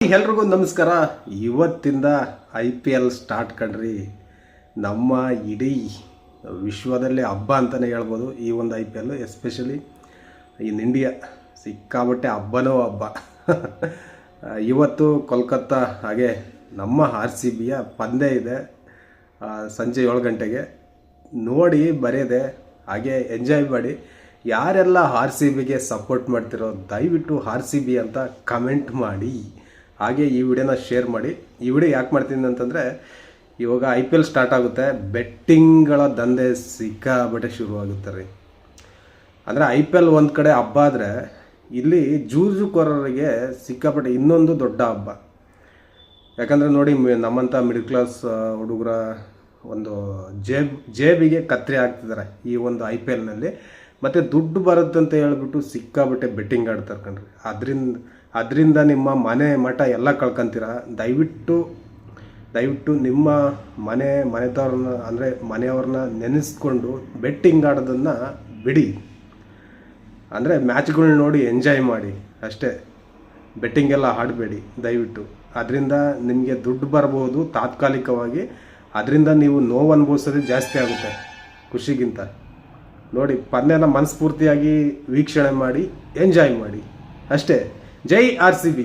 ಎಲ್ರಿಗೂ ನಮಸ್ಕಾರ. ಇವತ್ತಿಂದ IPL ಸ್ಟಾರ್ಟ್ ಕಣ್ರಿ. ನಮ್ಮ ಇಡೀ ವಿಶ್ವದಲ್ಲಿ ಹಬ್ಬ ಅಂತಲೇ ಹೇಳ್ಬೋದು ಈ ಒಂದು IPL, ಎಸ್ಪೆಷಲಿ ಇನ್ ಇಂಡಿಯಾ. ಸಿಕ್ಕಾಬಟ್ಟೆ ಹಬ್ಬನೋ ಹಬ್ಬ. ಇವತ್ತು ಕೋಲ್ಕತ್ತಾ ಹಾಗೆ ನಮ್ಮ RCBಯ ಪಂದ್ಯ ಇದೆ ಸಂಜೆ 7 ಗಂಟೆಗೆ. ನೋಡಿ ಬರೆಯದೆ ಹಾಗೆ ಎಂಜಾಯ್ ಮಾಡಿ. ಯಾರೆಲ್ಲ RCBಗೆ ಸಪೋರ್ಟ್ ಮಾಡ್ತಿರೋ ದಯವಿಟ್ಟು RCB ಅಂತ ಕಮೆಂಟ್ ಮಾಡಿ, ಹಾಗೆ ಈ ವಿಡಿಯೋನ ಶೇರ್ ಮಾಡಿ. ಈ ವಿಡಿಯೋ ಯಾಕೆ ಮಾಡ್ತೀನಿ ಅಂತಂದರೆ, ಇವಾಗ IPL ಸ್ಟಾರ್ಟ್ ಆಗುತ್ತೆ, ಬೆಟ್ಟಿಂಗ್ಗಳ ದಂಧೆ ಸಿಕ್ಕಾಬಟ್ಟೆ ಶುರುವಾಗುತ್ತೆ ರೀ. ಅಂದರೆ IPL ಒಂದು ಕಡೆ ಹಬ್ಬ ಆದರೆ, ಇಲ್ಲಿ ಜೂಜುಕೋರರಿಗೆ ಸಿಕ್ಕಾಪಟ್ಟೆ ಇನ್ನೊಂದು ದೊಡ್ಡ ಹಬ್ಬ. ಯಾಕಂದರೆ ನೋಡಿ, ನಮ್ಮಂಥ ಮಿಡಲ್ ಕ್ಲಾಸ್ ಹುಡುಗರ ಒಂದು ಜೇಬಿಗೆ ಕತ್ತರಿ ಆಗ್ತಿದ್ದಾರೆ ಈ ಒಂದು IPLನಲ್ಲಿ. ಮತ್ತು ದುಡ್ಡು ಬರುತ್ತೆ ಅಂತ ಹೇಳ್ಬಿಟ್ಟು ಸಿಕ್ಕಾಬಟ್ಟೆ ಬೆಟ್ಟಿಂಗ್ ಆಡ್ತಾರೆ ಕಣ್ರಿ. ಅದರಿಂದ ನಿಮ್ಮ ಮನೆ ಮಠ ಎಲ್ಲ ಕಳ್ಕೊಂತೀರ. ದಯವಿಟ್ಟು ನಿಮ್ಮ ಮನೆತವ್ರನ್ನ ಅಂದರೆ ಮನೆಯವ್ರನ್ನ ನೆನೆಸ್ಕೊಂಡು ಬೆಟ್ಟಿಂಗ್ ಆಡೋದನ್ನು ಬಿಡಿ. ಅಂದರೆ ಮ್ಯಾಚ್ಗಳನ್ನ ನೋಡಿ ಎಂಜಾಯ್ ಮಾಡಿ ಅಷ್ಟೇ. ಬೆಟ್ಟಿಂಗೆಲ್ಲ ಆಡಬೇಡಿ ದಯವಿಟ್ಟು. ಅದರಿಂದ ನಿಮಗೆ ದುಡ್ಡು ಬರ್ಬೋದು ತಾತ್ಕಾಲಿಕವಾಗಿ, ಅದರಿಂದ ನೀವು ನೋವು ಅನುಭವಿಸೋದೇ ಜಾಸ್ತಿ ಆಗುತ್ತೆ ಖುಷಿಗಿಂತ. ನೋಡಿ, ಪಂದ್ಯನ ಮನಸ್ಫೂರ್ತಿಯಾಗಿ ವೀಕ್ಷಣೆ ಮಾಡಿ ಎಂಜಾಯ್ ಮಾಡಿ ಅಷ್ಟೇ. ಜೈ RCB.